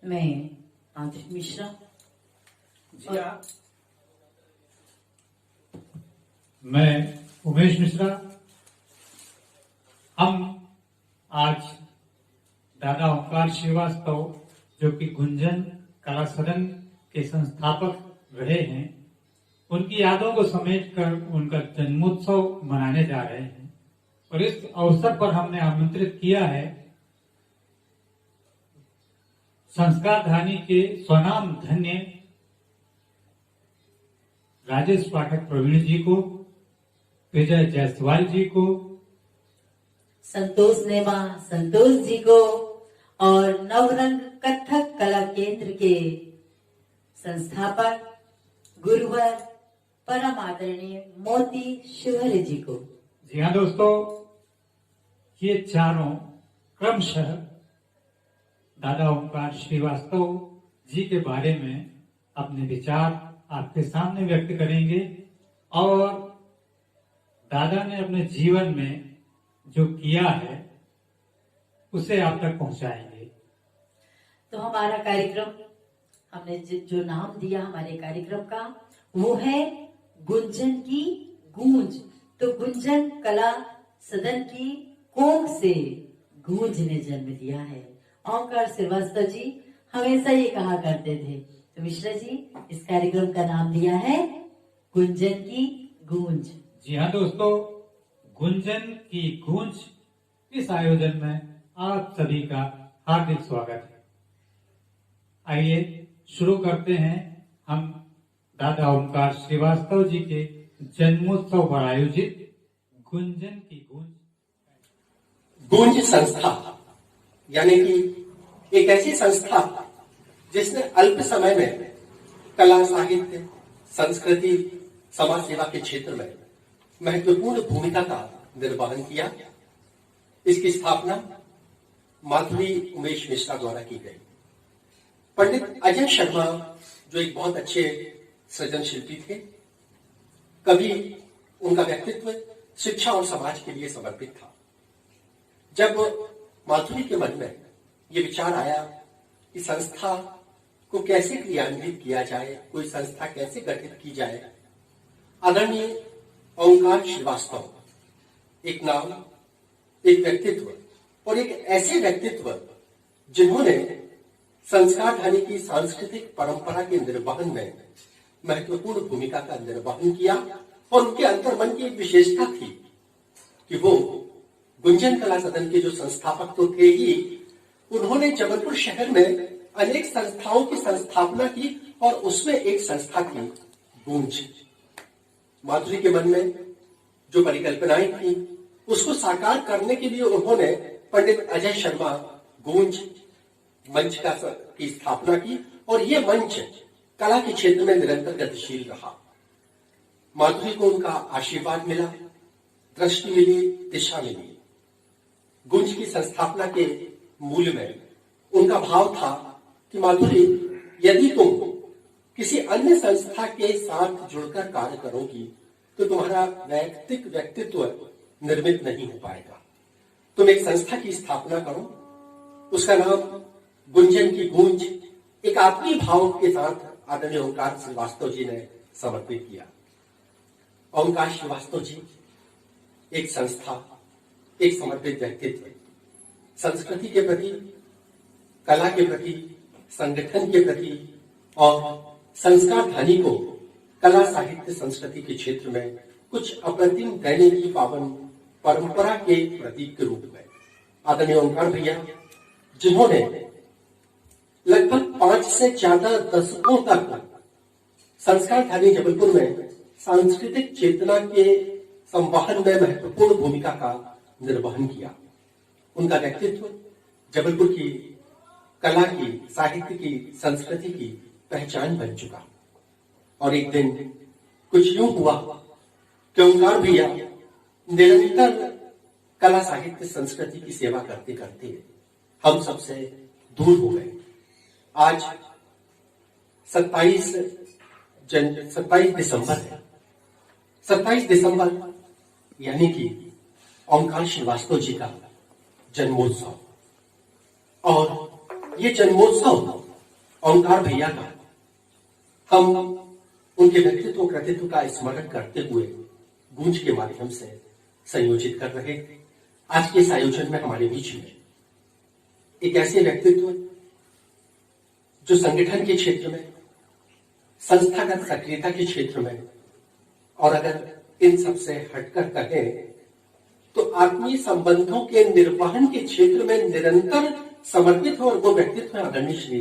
मैं आंतरिक मिश्रा जी हाँ। मैं उमेश मिश्रा। हम आज दादा ओंकार श्रीवास्तव जो कि गुंजन कला सदन के संस्थापक रहे हैं, उनकी यादों को समेटकर उनका जन्मोत्सव मनाने जा रहे हैं। और इस अवसर पर हमने आमंत्रित किया है संस्कार धानी के स्वनाम धन्य राजेश पाठक प्रवीण जी को, विजय जायसवाल जी को, संतोष नेमा संतोष जी को और नवरंग कथक कला केंद्र के संस्थापक गुरुवर परम आदरणीय मोती शिवहरे जी को। जी हाँ दोस्तों, ये चारों क्रमशः दादा ओंकार श्रीवास्तव जी के बारे में अपने विचार आपके सामने व्यक्त करेंगे और दादा ने अपने जीवन में जो किया है उसे आप तक पहुंचाएंगे। तो हमारा कार्यक्रम, हमने जो नाम दिया हमारे कार्यक्रम का, वो है गुंजन की गूंज। तो गुंजन कला सदन की कोख से गूंज ने जन्म लिया है। ओंकार श्रीवास्तव जी हमेशा ये कहा करते थे। तो मिश्रा जी, इस कार्यक्रम का नाम दिया है गुंजन की गूंज। जी हाँ दोस्तों, गुंजन की गूंज इस आयोजन में आप सभी का हार्दिक स्वागत है। आइए शुरू करते हैं हम दादा ओंकार श्रीवास्तव जी के जन्मोत्सव पर आयोजित गुंजन की गूंज। गूंज संस्था यानी कि एक ऐसी संस्था जिसने अल्प समय में कला, साहित्य, संस्कृति, समाज सेवा के क्षेत्र में महत्वपूर्ण भूमिका का निर्वहन किया। इसकी स्थापना माधुरी उमेश मिश्रा द्वारा की गई। पंडित अजय शर्मा जो एक बहुत अच्छे सृजन शिल्पी थे, कभी उनका व्यक्तित्व शिक्षा और समाज के लिए समर्पित था। जब माधुरी के मन में ये विचार आया कि संस्था को कैसे क्रियान्वित किया जाए, कोई संस्था कैसे गठित की जाए, आदरणीय ओंकार श्रीवास्तव एक नाम, एक व्यक्तित्व और एक ऐसे व्यक्तित्व जिन्होंने संस्कार धानी की सांस्कृतिक परंपरा के निर्वहन में महत्वपूर्ण भूमिका का निर्वहन किया। और उनके अंतर्मन की एक विशेषता थी कि वो गुंजन कला सदन के जो संस्थापक तो थे ही, उन्होंने जबलपुर शहर में अनेक संस्थाओं की संस्थापना की और उसमें एक संस्था की गूंज। माधुरी के मन में जो परिकल्पनाएं थी उसको साकार करने के लिए उन्होंने पंडित अजय शर्मा गूंज मंच की स्थापना की और ये मंच कला के क्षेत्र में निरंतर गतिशील रहा। माधुरी को उनका आशीर्वाद मिला, दृष्टि मिली, दिशा मिली। गूंज की संस्थापना के मूल में उनका भाव था कि माधुरी, यदि तुम किसी अन्य संस्था के साथ जुड़कर कार्य करोगी तो तुम्हारा वैयक्तिक व्यक्तित्व निर्मित नहीं हो पाएगा। तुम एक संस्था की स्थापना करो, उसका नाम गुंजन की गूंज एक आत्मीय भाव के साथ आदरणीय ओंकार श्रीवास्तव जी ने समर्पित किया। ओंकार श्रीवास्तव जी एक संस्था, एक समर्पित व्यक्तित्व, संस्कृति के प्रति, कला के प्रति, संगठन के प्रति और संस्कार धानी को कला, साहित्य, संस्कृति के क्षेत्र में कुछ अप्रतिम देने की पावन परंपरा के प्रतीक के रूप में आदरणीय ओंकार भैया, जिन्होंने लगभग 5 से ज्यादा दशकों तक संस्कार धानी जबलपुर में सांस्कृतिक चेतना के संवहन में महत्वपूर्ण भूमिका का निर्वहन किया। उनका व्यक्तित्व जबलपुर की कला की, साहित्य की, संस्कृति की पहचान बन चुका। और एक दिन कुछ यूं हुआ कि ओंकार भैया निरंतर कला, साहित्य, संस्कृति की सेवा करते करते हम सबसे दूर हो गए। आज 27 दिसंबर है। 27 दिसंबर यानी कि ओंकार श्रीवास्तव जी का जन्मोत्सव। और ये जन्मोत्सव ओंकार भैया का हम उनके व्यक्तित्व कृतित्व का स्मरण करते हुए गूंज के माध्यम से संयोजित कर रहे थे। आज के इस आयोजन में हमारे बीच में एक ऐसे व्यक्तित्व जो संगठन के क्षेत्र में, संस्थागत सक्रियता के क्षेत्र में, और अगर इन सब से हटकर कहें तो आत्मीय संबंधों के निर्वहन के क्षेत्र में निरंतर समर्पित हो, और वो व्यक्तित्व है आदरणीय श्री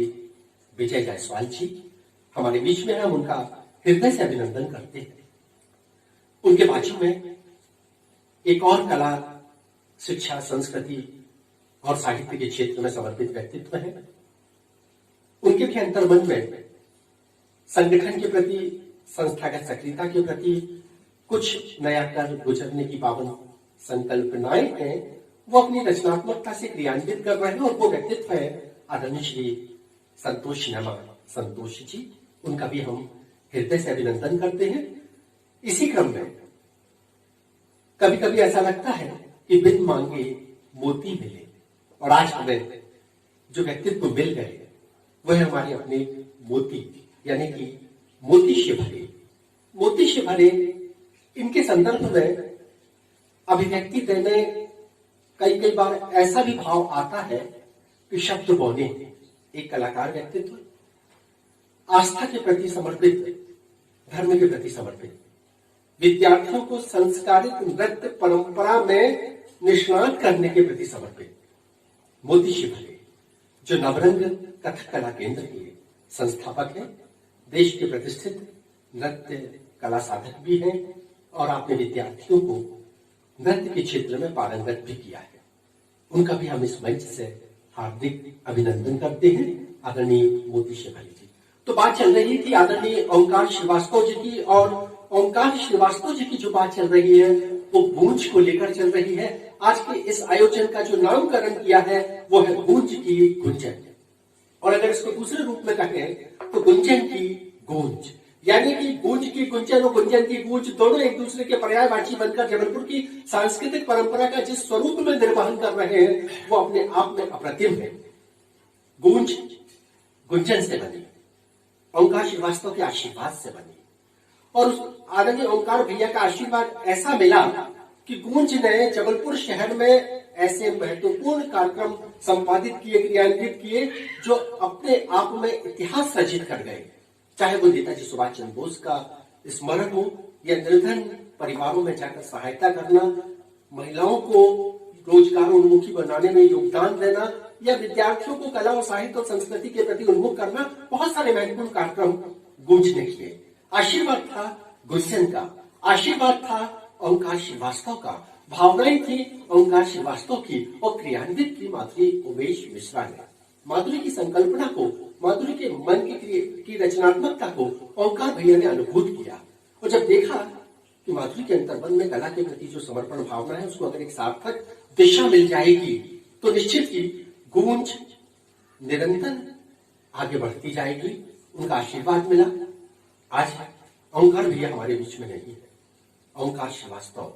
विजय जायसवाल जी। हमारे बीच में हम उनका हृदय से अभिनंदन करते हैं। उनके बाजू में एक और कला, शिक्षा, संस्कृति और साहित्य के क्षेत्र में समर्पित व्यक्तित्व है। उनके भी अंतर्मन में संगठन के प्रति, संस्थागत सक्रियता के प्रति कुछ नया कर गुजरने की पावन संकल्पनाएं हैं, वो अपनी रचनात्मकता से क्रियान्वित कर रहे हैं। और वो व्यक्तित्व है आदरणीय श्री संतोष नमा संतोष जी। उनका भी हम हृदय से अभिनंदन करते हैं। इसी क्रम में कभी कभी ऐसा लगता है कि बिन मांगे मोती मिले, और आज हमें जो व्यक्तित्व मिल गए वह है हमारे अपने मोती, यानी कि मोती से भरे। मोती से भरे इनके संदर्भ में अभिव्यक्ति देने कई बार ऐसा भी भाव आता है कि शब्द बोले। एक कलाकार व्यक्तित्व आस्था के प्रति समर्पित, धर्म के प्रति समर्पित, विद्यार्थियों को संस्कारित नृत्य परंपरा में निष्णात करने के प्रति समर्पित मोती से भरे, जो नवरंग कथक कला केंद्र के संस्थापक हैं, देश के प्रतिष्ठित नृत्य कला साधक भी हैं, और आपने विद्यार्थियों को नृत्य के क्षेत्र में पारंगत भी किया है। उनका भी हम इस मंच से हार्दिक अभिनंदन करते हैं, आदरणीय मोती से भरे जी। तो बात चल रही थी आदरणीय ओंकार श्रीवास्तव जी की, और ओंकार श्रीवास्तव जी की जो बात चल रही है वो गूंज को लेकर चल रही है। आज के इस आयोजन का जो नामकरण किया है वो है गूंज की गुंजन, और अगर इसको दूसरे रूप में कहें तो गुंजन की गूंज, यानी कि गूंज की गुंजन और गुंजन की गूंज दोनों एक दूसरे के पर्यायवाची बनकर जबलपुर की सांस्कृतिक परंपरा का जिस स्वरूप में निर्वहन कर रहे हैं वो अपने आप में अप्रतिम है। गूंज गुंजन से बनी, ओंकार श्रीवास्तव के आशीर्वाद से बनी, और उस आदरणीय ओंकार भैया का आशीर्वाद ऐसा मिला कि गूंज ने जबलपुर शहर में ऐसे महत्वपूर्ण कार्यक्रम संपादित किए, क्रियान्वित किए, जो अपने आप में इतिहास रचित कर गए। चाहे वो नेताजी सुभाष चंद्र बोस का स्मरण हो, या निर्धन परिवारों में जाकर सहायता करना, महिलाओं को रोजगारोन्मुखी बनाने में योगदान देना, या विद्यार्थियों को कला और साहित्य और संस्कृति के प्रति उन्मुख करना, बहुत सारे महत्वपूर्ण कार्यक्रम गूंज ने किए। आशीर्वाद था गुलशन का, आशीर्वाद था ओंकार श्रीवास्तव का, भावनाएं थी ओंकार श्रीवास्तव की, और क्रियान्वित की माधुरी उमेश मिश्रा ने। माधुरी की संकल्पना को, माधुरी के मन की रचनात्मकता को ओंकार भैया ने अनुभूत किया, और जब देखा कि माधुरी के अंतर्मन में कला के प्रति जो समर्पण भावना है उसको अगर एक सार्थक दिशा मिल जाएगी तो निश्चित ही गूंज निरंतर आगे बढ़ती जाएगी। उनका आशीर्वाद मिला। आज ओंकार भैया हमारे बीच में नहीं है। ओंकार श्रीवास्तव,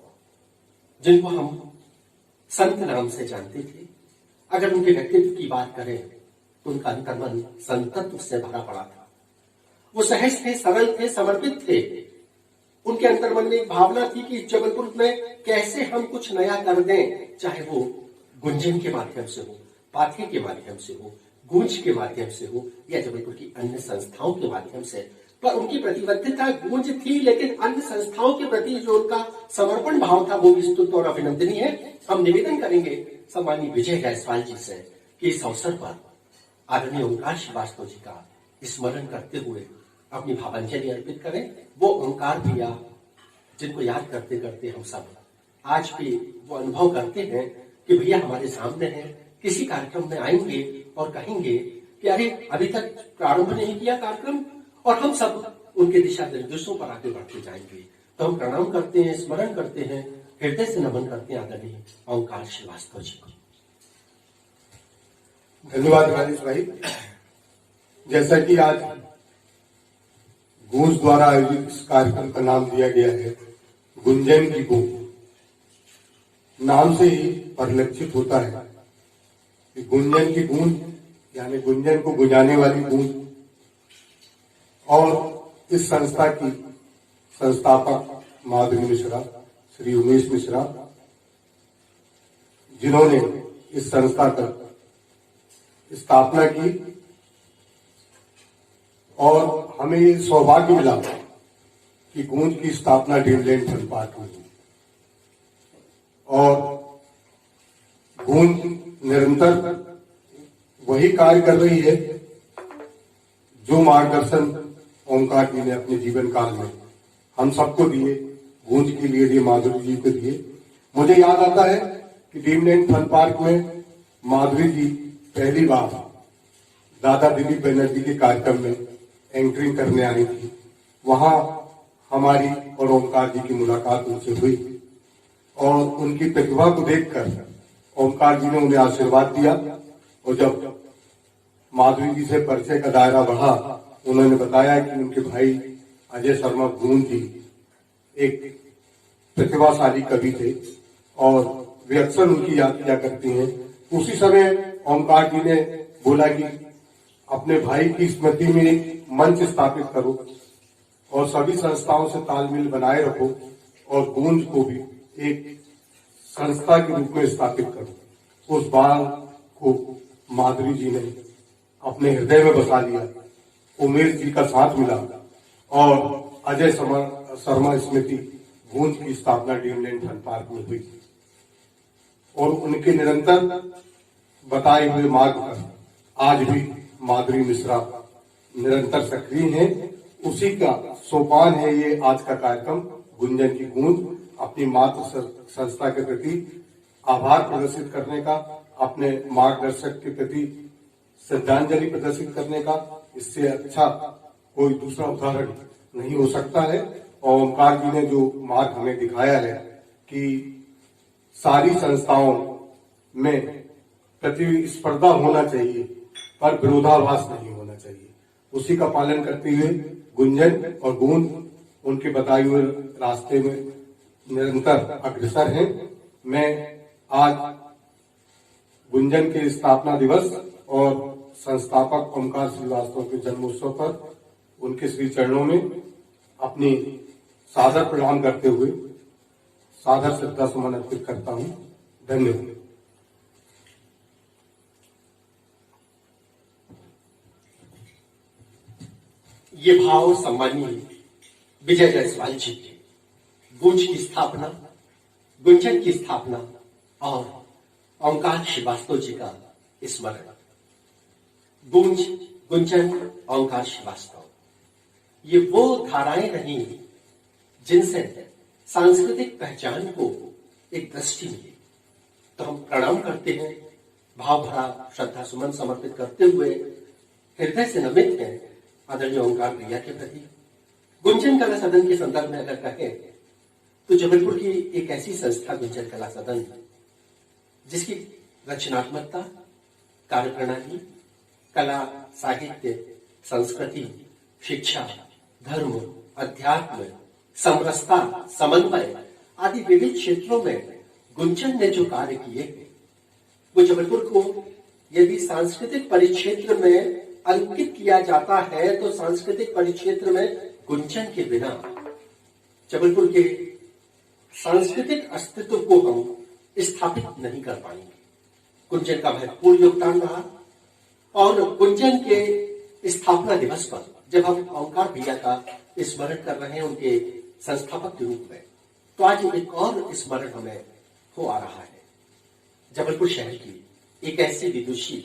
जिनको हम संत नाम से जानते थे, अगर उनके व्यक्तित्व की बात करें तो उनका अंतर्मन संतत्व से भरा पड़ा था। वो सहज थे, सरल थे, समर्पित थे। उनके अंतर्मन में एक भावना थी कि जबलपुर में कैसे हम कुछ नया कर दें, चाहे वो गुंजन के माध्यम से हो, पाथे के माध्यम से हो, गूंज के माध्यम से हो, या जबलपुर की अन्य संस्थाओं के माध्यम से। पर उनकी प्रतिबद्धता गूंज थी, लेकिन अन्य संस्थाओं के प्रति जो उनका समर्पण भाव था वो विस्तृत और अभिनंदनीय है। हम निवेदन करेंगे सम्मानीय विजय जायसवाल जी से कि इस अवसर पर आदरणीय ओंकार श्रीवास्तव जी का स्मरण करते हुए अपनी भावांजलि अर्पित करें। वो ओंकार भैया जिनको याद करते करते हम सब आज भी वो अनुभव करते हैं कि भैया हमारे सामने हैं, किसी कार्यक्रम में आएंगे और कहेंगे कि अरे अभी तक प्रारंभ नहीं किया कार्यक्रम, और हम सब उनके दिशा निर्देशों पर आगे बढ़ते जाएंगे। तो हम प्रणाम करते हैं, स्मरण करते हैं, हृदय से नमन करते हैं आदरणीय ओंकार श्रीवास्तव जी को। धन्यवाद राजेश भाई। जैसा कि आज गूंज द्वारा आयोजित इस कार्यक्रम का नाम दिया गया है गुंजन की गूंज, नाम से ही परिलक्षित होता है कि गुंजन की गूंज यानी गुंजन को गुंजाने वाली गूंज और इस संस्था की संस्थापक माधुरी मिश्रा, श्री उमेश मिश्रा, जिन्होंने इस संस्था का स्थापना की और हमें ये सौभाग्य मिला कि गूंज की स्थापना ड्रीमलैंड फन पार्क में हुई और गूंज निरंतर वही कार्य कर रही है जो मार्गदर्शन ओंकार जी ने अपने जीवन काल में हम सबको दिए, गूंज के लिए दिए, माधुरी जी को दिए। मुझे याद आता है कि ड्रीमलैंड फन पार्क में माधुरी जी पहली बार दादा दिलीप बनर्जी के कार्यक्रम में एंकरिंग करने आई थी। वहां हमारी और ओंकार जी की मुलाकात उनसे हुई और उनकी प्रतिभा को देखकर ओंकार जी ने उन्हें आशीर्वाद दिया और जब माधुरी जी से परिचय का दायरा बढ़ा, उन्होंने बताया कि उनके भाई अजय शर्मा गूंज जी एक प्रतिभाशाली कवि थे और वे अक्सर उनकी याद किया करती हैं। उसी समय ओंकार जी ने बोला कि अपने भाई की स्मृति में एक मंच स्थापित करो और सभी संस्थाओं से तालमेल बनाए रखो और गूंज को भी एक संस्था के रूप में स्थापित करो। उस बात को माधुरी जी ने अपने हृदय में बसा लिया। उमेश जी का साथ मिला और अजय शर्मा स्मृति गूंज की स्थापना ड्रीमलैंड फन पार्क में हुई और उनके निरंतर बताए हुए मार्ग पर आज भी माधुरी मिश्रा निरंतर सक्रिय हैं। उसी का सोपान है ये आज का कार्यक्रम गुंजन की गूंज, अपनी मातृ संस्था के प्रति आभार प्रदर्शित करने का, अपने मार्गदर्शक के प्रति श्रद्धांजलि प्रदर्शित करने का। इससे अच्छा कोई दूसरा उदाहरण नहीं हो सकता है। और ओंकार जी ने जो मार्ग हमें दिखाया है कि सारी संस्थाओं में प्रतिस्पर्धा होना चाहिए पर विरोधाभास नहीं होना चाहिए, उसी का पालन करते हुए गुंजन और गूंज उनके बताए हुए रास्ते में निरंतर अग्रसर हैं। मैं आज गुंजन के स्थापना दिवस और संस्थापक ओंकार श्रीवास्तव के जन्मोत्सव पर उनके श्री चरणों में अपनी सादर प्रणाम करते हुए सादर श्रद्धा सुमन अर्पित करता हूं। धन्यवाद। ये भाव सम्मानीय विजय जायसवाल जी के गूंज की स्थापना, गुंजन की स्थापना और ओंकार श्रीवास्तव जी का स्मरण। गूंज, गुंजन, ओंकार श्रीवास्तव, ये वो धाराएं रही जिनसे सांस्कृतिक पहचान को एक दृष्टि मिली। तो हम प्रणाम करते हैं, भाव भरा श्रद्धा सुमन समर्पित करते हुए हृदय से नमित हैं आदरणीय ओंकार भैया के प्रति। गुंजन कला सदन के संदर्भ में अगर कहें तो जबलपुर की एक ऐसी संस्था गुंजन कला सदन जिसकी रचनात्मकता, कार्यप्रणाली, कला, साहित्य, संस्कृति, शिक्षा, धर्म, अध्यात्म, समरसता, समन्वय आदि विविध क्षेत्रों में गुंजन ने जो कार्य किए वो जबलपुर को यदि सांस्कृतिक परिक्षेत्र में अंकित किया जाता है तो सांस्कृतिक परिक्षेत्र में गुंजन के बिना जबलपुर के सांस्कृतिक अस्तित्व को हम स्थापित नहीं कर पाएंगे। गुंजन का महत्वपूर्ण योगदान रहा और गुंजन के स्थापना दिवस पर जब हम ओंकार भैया का स्मरण कर रहे हैं उनके संस्थापक के रूप में, तो आज एक और स्मरण हमें हो आ रहा है। जबलपुर शहर की एक ऐसी विदुषी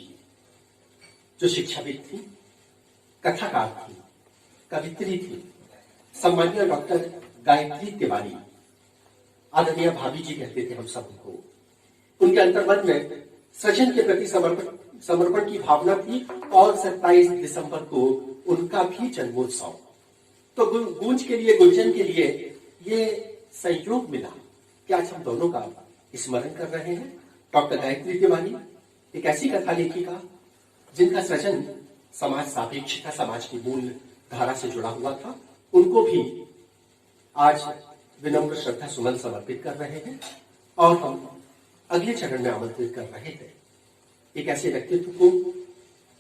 जो शिक्षाविद थी, कथाकार थी, कवित्री थी, सम्मानीय डॉक्टर गायत्री तिवारी, आदरणीय भाभी जी कहते थे हम सबको। उनके अंतर्मन में सृजन के प्रति समर्पण की भावना थी और 27 दिसंबर को उनका भी जन्मोत्सव। तो गूंज के लिए, गुंजन के लिए ये संयोग मिला कि आज हम दोनों का स्मरण कर रहे हैं। डॉक्टर गायत्री तिवारी एक ऐसी कथा लेखिका जिनका सृजन समाज सापेक्षता, समाज की मूल धारा से जुड़ा हुआ था, उनको भी आज विनम्र श्रद्धा सुमन समर्पित कर रहे हैं और हम अगले चरण में आमंत्रित कर रहे थे एक ऐसे व्यक्तित्व को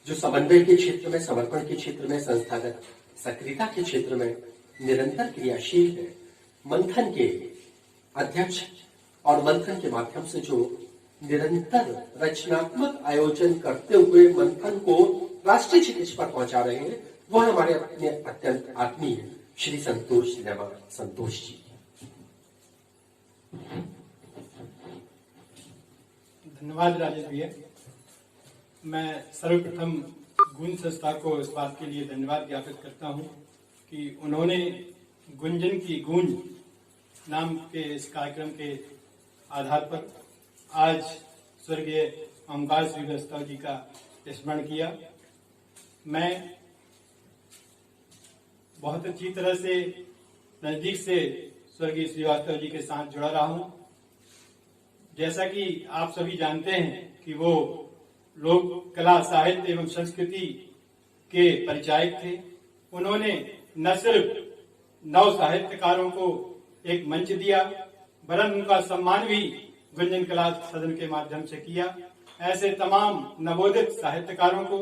जो समन्वय के क्षेत्र में, समर्पण के क्षेत्र में, संस्थागत सक्रियता के क्षेत्र में निरंतर क्रियाशील है। मंथन के अध्यक्ष और मंथन के माध्यम से जो निरंतर रचनात्मक आयोजन करते हुए मंथन को राष्ट्रीय क्षितिज पर पहुंचा रहे हैं, वह हमारे अपने अत्यंत आत्मीय श्री संतोष सिनेमा संतोष जी। धन्यवाद राजेश भैया। मैं सर्वप्रथम गुंज संस्था को इस बात के लिए धन्यवाद ज्ञापित करता हूं कि उन्होंने गुंजन की गूंज नाम के इस कार्यक्रम के आधार पर आज स्वर्गीय ओमकार श्रीवास्तव जी का स्मरण किया। मैं बहुत अच्छी तरह से नजदीक से स्वर्गीय श्रीवास्तव जी के साथ जुड़ा रहा हूं। जैसा कि आप सभी जानते हैं कि वो लोक कला, साहित्य एवं संस्कृति के परिचायक थे। उन्होंने न सिर्फ नव साहित्यकारों को एक मंच दिया, वरन उनका सम्मान भी गुंजन कला सदन के माध्यम से किया। ऐसे तमाम नवोदित साहित्यकारों को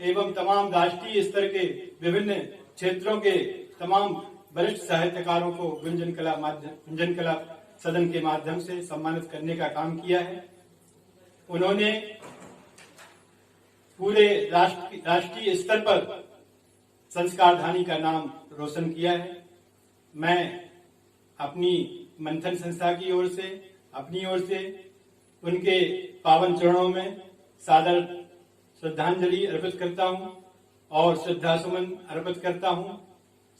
एवं तमाम राष्ट्रीय स्तर के विभिन्न क्षेत्रों के तमाम वरिष्ठ साहित्यकारों को गुंजन कला सदन के माध्यम से सम्मानित करने का काम किया है। उन्होंने पूरे राष्ट्रीय स्तर पर संस्कारधानी का नाम रोशन किया है। मैं अपनी मंथन संस्था की ओर से, अपनी ओर से उनके पावन चरणों में सादर श्रद्धांजलि अर्पित करता हूं और श्रद्धा सुमन अर्पित करता हूं।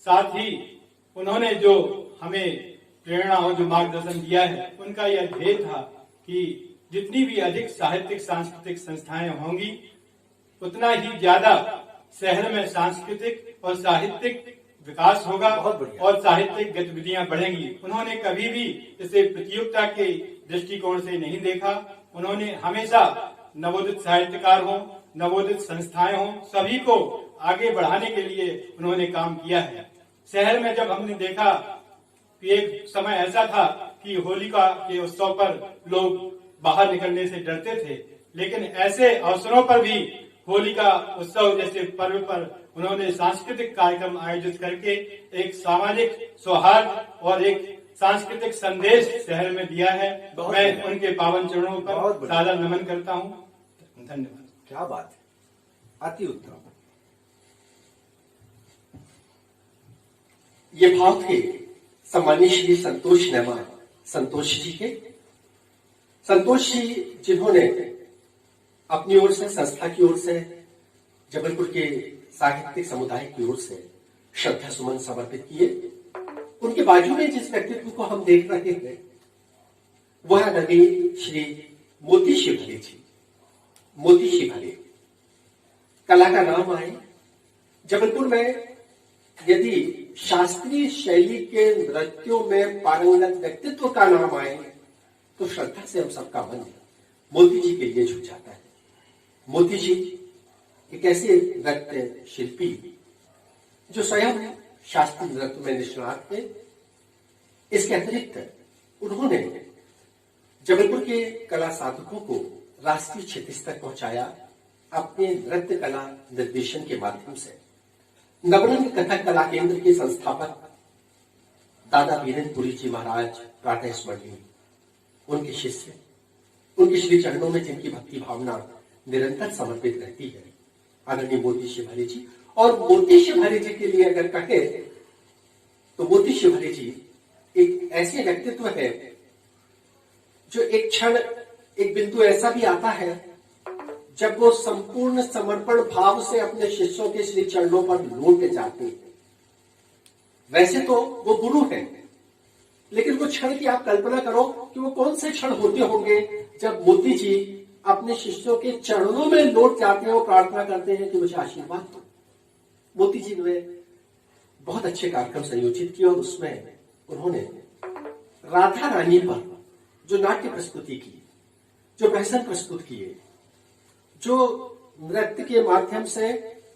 साथ ही उन्होंने जो हमें प्रेरणा और जो मार्गदर्शन दिया है, उनका यह ध्येय था कि जितनी भी अधिक साहित्यिक सांस्कृतिक संस्थाएं होंगी, उतना ही ज्यादा शहर में सांस्कृतिक और साहित्यिक विकास होगा और साहित्यिक गतिविधियां बढ़ेंगी। उन्होंने कभी भी इसे प्रतियोगिता के दृष्टिकोण से नहीं देखा। उन्होंने हमेशा नवोदित साहित्यकार हो, नवोदित संस्थाएं हो, सभी को आगे बढ़ाने के लिए उन्होंने काम किया है। शहर में जब हमने देखा कि एक समय ऐसा था कि होलिका के उत्सव पर लोग बाहर निकलने से डरते थे, लेकिन ऐसे अवसरों पर भी होलिका उत्सव जैसे पर्व पर उन्होंने सांस्कृतिक कार्यक्रम आयोजित करके एक सामाजिक सौहार्द और एक सांस्कृतिक संदेश शहर में दिया है। मैं उनके पावन चरणों पर सादर नमन करता हूं। धन्यवाद। क्या बात है, अति उत्तम। ये भाव थे सम्मानीय श्री संतोष नेमा संतोष जी के। संतोष जी जिन्होंने अपनी ओर से, संस्था की ओर से, जबलपुर के साहित्यिक समुदाय की ओर से श्रद्धा सुमन समर्पित किए। उनके बाजू में जिस व्यक्तित्व को हम देख रहे हैं, वह नवीन श्री मोती शिवहरे जी। मोती शिवहरे कला का नाम आए जबलपुर में, यदि शास्त्रीय शैली के नृत्यों में पारंगत व्यक्तित्व का नाम आए तो श्रद्धा से हम सबका मन मोती जी के लिए झुक जाता है। मोती जी एक ऐसे नृत्य शिल्पी जो स्वयं शास्त्रीय नृत्य में निष्णात थे। इसके अतिरिक्त उन्होंने जबलपुर के कला साधकों को राष्ट्रीय क्षितिज तक पहुंचाया अपने नृत्य कला निर्देशन के माध्यम से। नवरंग कथक कला केंद्र के संस्थापक दादा वीरेंद्रपुरी जी महाराज प्रातः स्मरणीय, उनके शिष्य, उनके श्री चरणों में जिनकी भक्ति भावना निरंतर समर्पित रहती है, आदरणीय मोती शिवहरे जी। और मोती शिवहरे जी के लिए अगर कहे तो मोती शिवहरे जी एक ऐसे व्यक्तित्व है जो एक क्षण, एक बिंदु ऐसा भी आता है जब वो संपूर्ण समर्पण भाव से अपने शिष्यों के श्री चरणों पर लौट जाते हैं। वैसे तो वो गुरु हैं, लेकिन वो क्षण की आप कल्पना करो कि वो कौन से क्षण होते होंगे जब मोती जी अपने शिष्यों के चरणों में लौट जाते हैं और प्रार्थना करते हैं कि मुझे आशीर्वाद दो। मोती जी ने बहुत अच्छे कार्यक्रम संयोजित किए और उसमें उन्होंने राधा रानी पर जो नाट्य प्रस्तुति की, जो प्रहसन प्रस्तुत किए, जो नृत्य के माध्यम से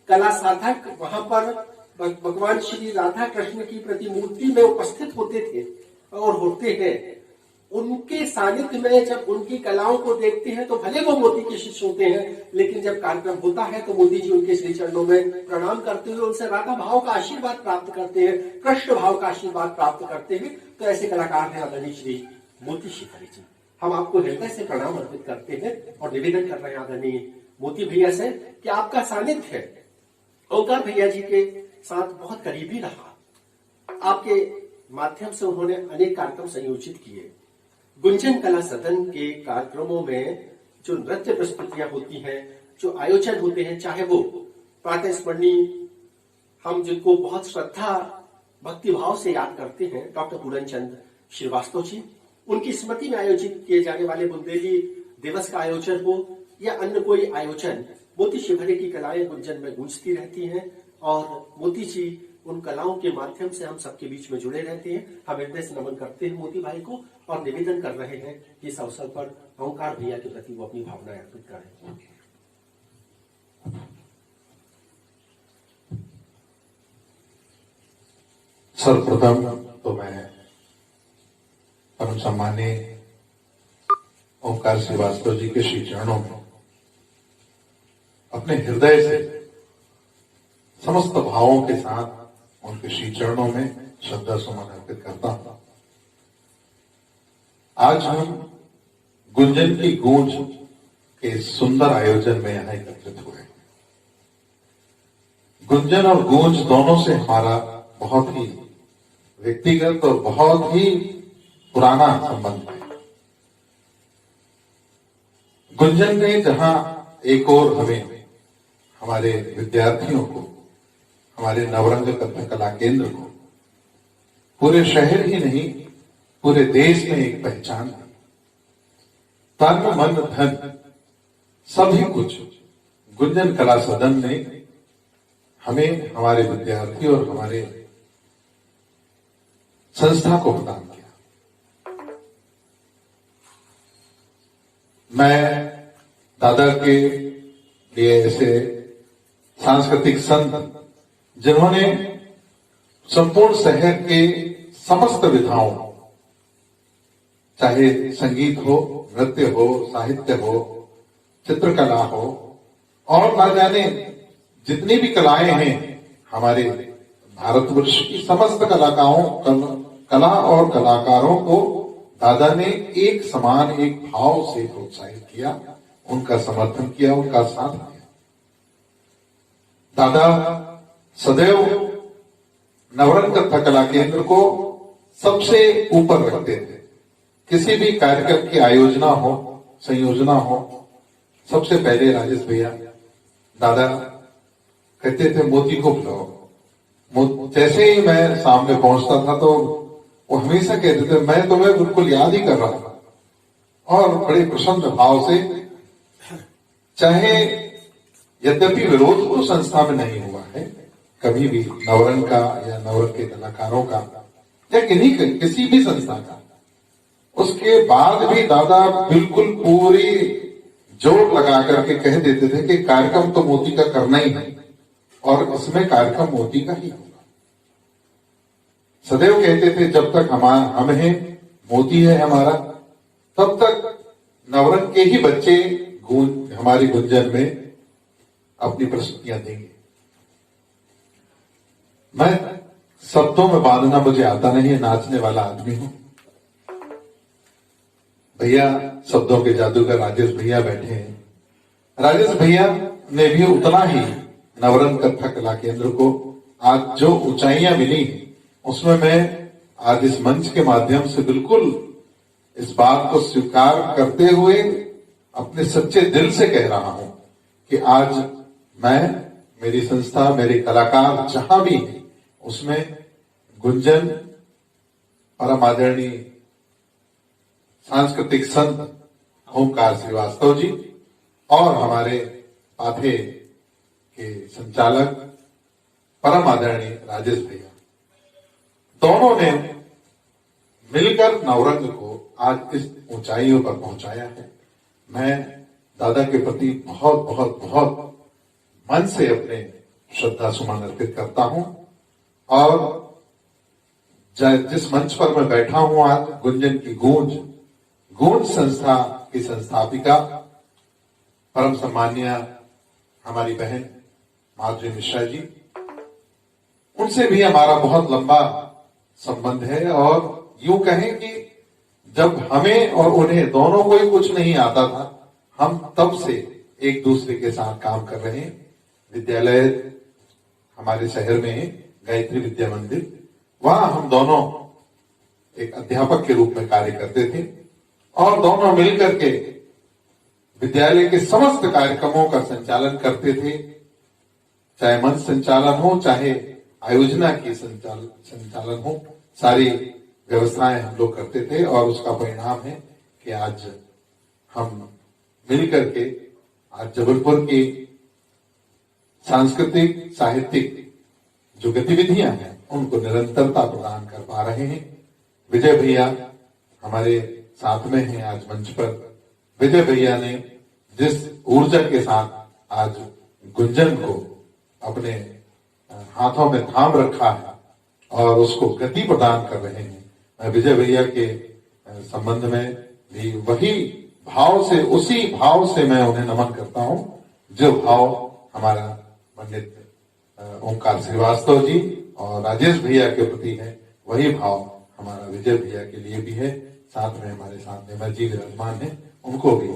कला साधक वहां पर भगवान श्री राधा कृष्ण की प्रतिमूर्ति में उपस्थित होते थे और होते हैं, उनके सानिध्य में जब उनकी कलाओं को देखते हैं तो भले वो मोदी के शिष्य होते हैं, लेकिन जब कार्यक्रम होता है तो मोदी जी उनके श्री चरणों में प्रणाम करते हुए उनसे राधा भाव का आशीर्वाद प्राप्त करते हैं, कृष्ण भाव का आशीर्वाद प्राप्त करते हैं। तो ऐसे कलाकार हैं आदरणीय श्री मोती शिखरी जी। हम आपको हृदय से प्रणाम अर्पित करते हैं और निवेदन कर रहे हैं आदरणीय मोती भैया से कि आपका सानिध्य ओंकार भैया जी के साथ बहुत करीबी रहा। आपके माध्यम से उन्होंने अनेक कार्यक्रम संयोजित किए। गुंजन कला सदन के कार्यक्रमों में जो नृत्य प्रस्तुतियां होती हैं, जो आयोजन होते हैं, चाहे वो प्रातः स्मरणीय हम जिनको बहुत श्रद्धा भक्ति भाव से याद करते हैं, डॉक्टर पूरनचंद श्रीवास्तव जी, उनकी स्मृति में आयोजित किए जाने वाले बुंदेली दिवस का आयोजन हो या अन्य कोई आयोजन, मोती शिखरी की कलाएं गुंजन में गूंजती रहती हैं और मोती जी उन कलाओं के माध्यम से हम सबके बीच में जुड़े रहते हैं। हम हृदय से नमन करते हैं मोती भाई को और निवेदन कर रहे हैं कि इस अवसर पर ओंकार भैया के प्रति वो अपनी भावनाएं अर्पित करें। सर्वप्रथम तो मैं परम सम्मानीय ओंकार श्रीवास्तव जी के श्री चरणों में अपने हृदय से समस्त भावों के साथ उनके श्री चरणों में श्रद्धा सुमन अर्पित करता हूं। आज हम गुंजन की गूंज के सुंदर आयोजन में यहां एकत्रित हुए। गुंजन और गूंज दोनों से हमारा बहुत ही व्यक्तिगत और बहुत ही पुराना संबंध है। गुंजन ने जहां एक और हमें हमारे विद्यार्थियों को, हमारे नवरंग कथक कला केंद्र को पूरे शहर ही नहीं पूरे देश में एक पहचान है। तन मन धन सभी कुछ गुंजन कला सदन ने हमें, हमारे विद्यार्थी और हमारे संस्था को प्रदान किया। मैं दादा के लिए ऐसे सांस्कृतिक संत जिन्होंने संपूर्ण शहर के समस्त विधाओं, चाहे संगीत हो, नृत्य हो, साहित्य हो, चित्रकला हो और ना जाने जितनी भी कलाएं हैं हमारे भारतवर्ष की समस्त कला और कलाकारों को दादा ने एक समान, एक भाव से प्रोत्साहित किया, उनका समर्थन किया, उनका साथ दिया। दादा सदैव नवरंग कथक कला केंद्र को सबसे ऊपर रखते थे। किसी भी कार्यक्रम की आयोजना हो, संयोजना हो, सबसे पहले राजेश भैया दादा कहते थे मोती को बुलाओ। जैसे ही मैं सामने पहुंचता था तो वो हमेशा कहते थे मैं तुम्हें बिल्कुल याद ही कर रहा था, और बड़े प्रसन्न भाव से, चाहे यद्यपि विरोध तो संस्था में नहीं हुआ है कभी भी नवरंग का या नवरंग के कलाकारों का या किसी भी संस्था का, उसके बाद भी दादा बिल्कुल पूरी जोर लगा करके कह देते थे कि कार्यक्रम तो मोती का करना ही है और इसमें कार्यक्रम मोती का ही होगा। सदैव कहते थे जब तक हम हैं, मोती है हमारा, तब तक नवरंग के ही बच्चे हमारी गुंजन में अपनी प्रस्तुतियां देंगे। मैं शब्दों में बांधना मुझे आता नहीं है, नाचने वाला आदमी हूं। भैया शब्दों के जादूगर राजेश भैया बैठे हैं। राजेश भैया ने भी उतना ही नवरंग कथक कला केंद्र को आज जो ऊंचाइयां मिली उसमें मैं आज इस मंच के माध्यम से बिल्कुल इस बात को स्वीकार करते हुए अपने सच्चे दिल से कह रहा हूं कि आज मैं, मेरी संस्था, मेरे कलाकार जहां भी है उसमें गुंजन परम आदरणीय सांस्कृतिक संत ओंकार श्रीवास्तव जी और हमारे पाथे के संचालक परम आदरणीय राजेश भैया, दोनों ने मिलकर नवरंग को आज इस ऊंचाइयों पर पहुंचाया है। मैं दादा के प्रति बहुत बहुत बहुत मन से अपने श्रद्धा सुमन अर्पित करता हूं और जिस मंच पर मैं बैठा हूं आज, गुंजन की गूंज गूंज संस्था की संस्थापिका परम सम्माननीय हमारी बहन माधुरी मिश्रा जी, उनसे भी हमारा बहुत लंबा संबंध है। और यूं कहें कि जब हमें और उन्हें दोनों को ही कुछ नहीं आता था, हम तब से एक दूसरे के साथ काम कर रहे हैं। विद्यालय हमारे शहर में है, गायत्री विद्या मंदिर, वहां हम दोनों एक अध्यापक के रूप में कार्य करते थे और दोनों मिलकर के विद्यालय के समस्त कार्यक्रमों का संचालन करते थे, चाहे मंच संचालन हो, चाहे आयोजना की संचालन हो, सारी व्यवस्थाएं हम लोग करते थे। और उसका परिणाम है कि आज हम मिलकर के आज जबलपुर की सांस्कृतिक साहित्यिक जो गतिविधियां हैं उनको निरंतरता प्रदान कर पा रहे हैं। विजय भैया हमारे साथ में हैं आज मंच पर। विजय भैया ने जिस ऊर्जा के साथ आज गुंजन को अपने हाथों में थाम रखा है और उसको गति प्रदान कर रहे हैं, मैं विजय भैया के संबंध में भी वही भाव से, उसी भाव से मैं उन्हें नमन करता हूं जो भाव हमारा पंडित ओंकार श्रीवास्तव जी और राजेश भैया के प्रति है, वही भाव हमारा विजय भैया के लिए भी है। साथ में हमारे साथ नेमा जी विराजमान है, उनको भी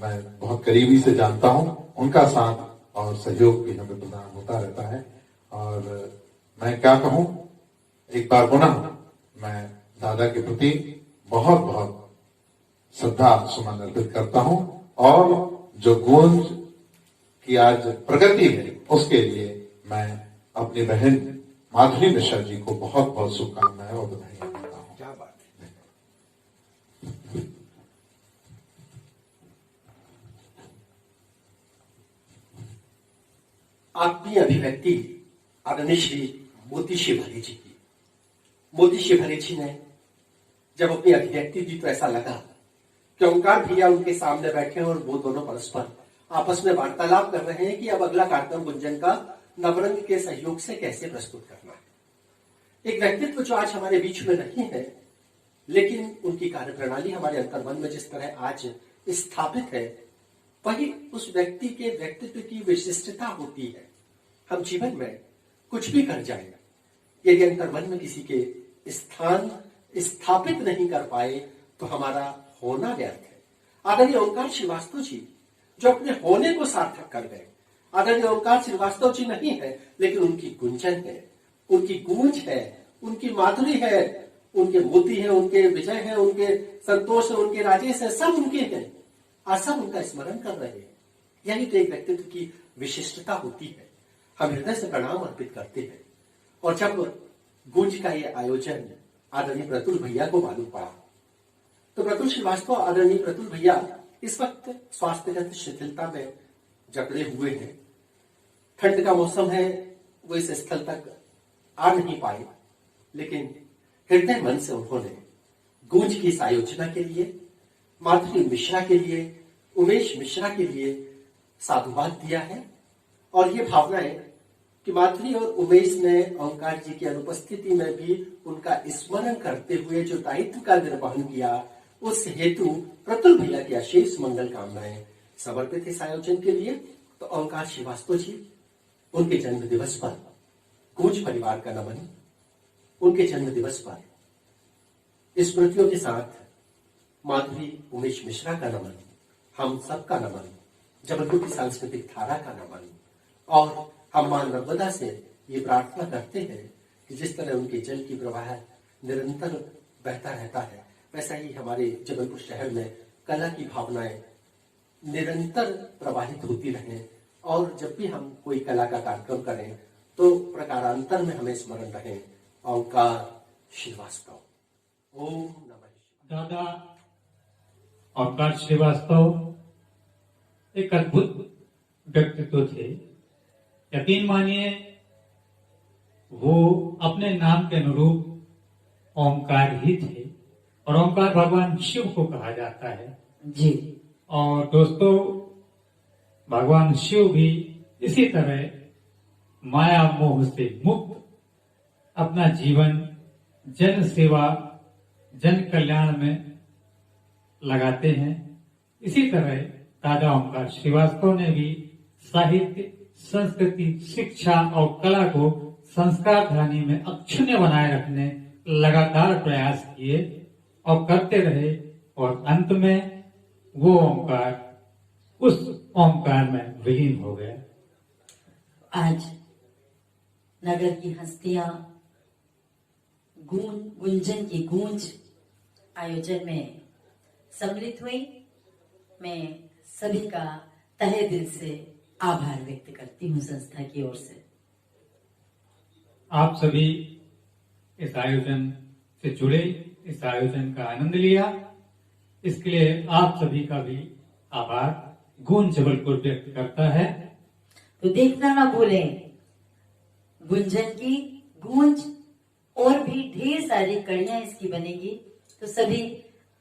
मैं बहुत करीबी से जानता हूं। उनका साथ और सहयोग भी हमें प्रदान होता रहता है। और मैं क्या कहूं, एक बार पुनः मैं दादा के प्रति बहुत बहुत श्रद्धा सुमन अर्पित करता हूं और जो गूंज की आज प्रगति है उसके लिए मैं अपनी बहन माधुरी मिश्रा जी को बहुत बहुत शुभकामनाएं और बधाई देता हूं। क्या बात है। आत्मीय अभिव्यक्ति आदरणीय श्री मोती शिवहरे जी की। मोती शिवहरे जी ने जब अपनी अभिव्यक्ति दी तो ऐसा लगा कि ओंकार भैया उनके सामने बैठे और वो दोनों परस्पर आपस में वार्तालाप कर रहे हैं कि अब अगला कार्यक्रम गुंजन का नवरंग के सहयोग से कैसे प्रस्तुत करना है। एक व्यक्तित्व जो आज हमारे बीच में नहीं है, लेकिन उनकी कार्यप्रणाली हमारे अंतर्मन में जिस तरह आज स्थापित है, वही उस व्यक्ति के व्यक्तित्व की विशिष्टता होती है। हम जीवन में कुछ भी कर जाए, यदि अंतर्मन में किसी के स्थान स्थापित नहीं कर पाए तो हमारा होना व्यर्थ है। आदरणीय ओंकार श्रीवास्तव जी जो अपने होने को सार्थक कर गए, आदरणीय ओंकार श्रीवास्तव जी नहीं है, लेकिन उनकी गुंजन है, उनकी गूंज है, उनकी माधुरी है, उनके मोती है, उनके विजय है, उनके संतोष है, उनके राजेश है, सब उनके हैं और सब उनका स्मरण कर रहे हैं। यही तो एक व्यक्तित्व की विशिष्टता होती है। हम हृदय से प्रणाम अर्पित करते हैं। और जब गूंज का ये आयोजन आदरणीय प्रतुल भैया को मालूम पड़ा तो प्रतुल श्रीवास्तव आदरणीय प्रतुल भैया इस वक्त स्वास्थ्यगत शिथिलता में जकड़े हुए हैं। ठंड का मौसम है, वो इस स्थल तक आ नहीं पाए, लेकिन हृदय मन से उन्होंने गूंज की इस आयोजना के लिए, माधुरी मिश्रा के लिए, उमेश मिश्रा के लिए साधुवाद दिया है। और ये भावना है कि माधुरी और उमेश ने ओंकार जी की अनुपस्थिति में भी उनका स्मरण करते हुए जो दायित्व का निर्वहन किया, उस हेतु प्रतुल भैया की अशेष मंगल कामनाएं समर्पित इस आयोजन के लिए। तो ओंकार श्रीवास्तव जी, उनके जन्म दिवस पर गूंज परिवार का नमन, उनके जन्म दिवस पर स्मृतियों के साथ माधुरी उमेश मिश्रा का नमन, हम सबका नमन, जबलपुर की सांस्कृतिक धारा का नमन। और हम मां नर्मदा से ये प्रार्थना करते हैं कि जिस तरह उनके जल की प्रवाह निरंतर बहता रहता है, वैसा ही हमारे जबलपुर शहर में कला की भावनाएं निरंतर प्रवाहित होती रहें। और जब भी हम कोई कला का कार्यक्रम करें तो प्रकारांतर में हमें स्मरण रहे ओंकार श्रीवास्तव। ओम नमः शिवाय। दादा ओंकार श्रीवास्तव एक अद्भुत व्यक्तित्व थे। यकीन मानिए, वो अपने नाम के अनुरूप ओंकार ही थे और ओंकार भगवान शिव को कहा जाता है जी। और दोस्तों, भगवान शिव भी इसी तरह माया मोह से मुक्त अपना जीवन जन सेवा, जन कल्याण में लगाते हैं। इसी तरह दादा ओंकार श्रीवास्तव ने भी साहित्य, संस्कृति, शिक्षा और कला को संस्कार धानी में अक्षुण्य बनाए रखने लगातार प्रयास किए और करते रहे, और अंत में वो ओंकार उस ओंकार में विलीन हो गया। आज नगर की हस्तियां गुंजन की गूंज आयोजन में सम्मिलित हुई। मैं सभी का तहे दिल से आभार व्यक्त करती हूं संस्था की ओर से। आप सभी इस आयोजन से जुड़े, इस आयोजन का आनंद लिया, इसके लिए आप सभी का भी आभार गूंज जबलपुर व्यक्त करता है। तो देखना ना भूलें, गुंजन की गूंज और भी ढेर सारी कड़ियां इसकी बनेगी, तो सभी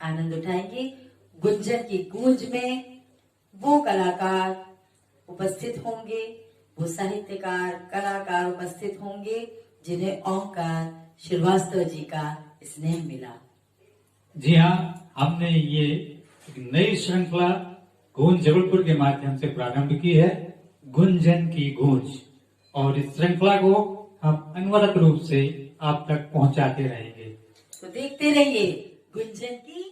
आनंद उठाएंगे। गुंजन की गूंज में वो कलाकार उपस्थित होंगे, वो साहित्यकार, कलाकार उपस्थित होंगे जिन्हें ओंकार श्रीवास्तव जी का स्नेह मिला। जी हाँ, हमने ये एक नई श्रृंखला गूंज जबलपुर के माध्यम से प्रारंभ की है, गुंजन की गूंज, और इस श्रृंखला को हम अनवरत रूप से आप तक पहुंचाते रहेंगे। तो देखते रहिए गुंजन की